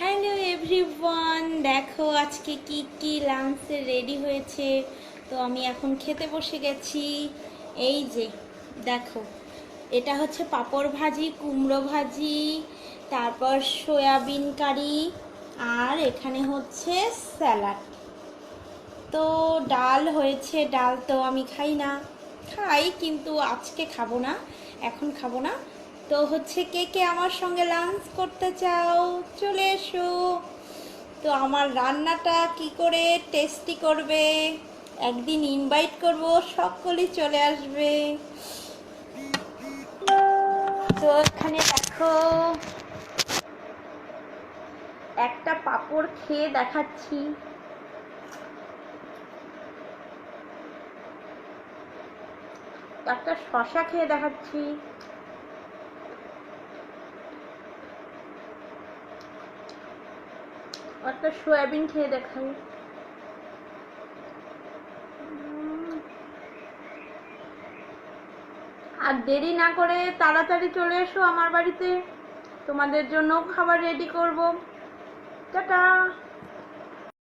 Hello everyone, দেখো আজকে কি কি লাঞ্চে রেডি হয়েছে। তো আমি এখন খেতে বসে গেছি। এই যে দেখো, এটা হচ্ছে পাঁপড় ভাজি, কুমড়ো ভাজি, তারপর সয়াবিন কারি, আর এখানে হচ্ছে স্যালাড। তো ডাল হয়েছে, ডাল তো আমি খাই না, খাই কিন্তু আজকে খাবো না, এখন খাবো না। তো হচ্ছে কে কে আমার সঙ্গে লাঞ্চ করতে চাও চলে এসো। তো আমার রান্নাটা কি করে টেস্টি করবে একদিন ইনভাইট করব, সকলেই চলে আসবে। তো এখানে দেখো, একটা পাঁপড় খেয়ে দেখাচ্ছি। একটা শশা খেয়ে দেখাচ্ছি। একটা সয়াবিন খেয়ে দেখাই। আর দেরি না করে তাড়াতাড়ি চলে এসো আমার বাড়িতে, তোমাদের জন্য খাবার রেডি করব। টাটা।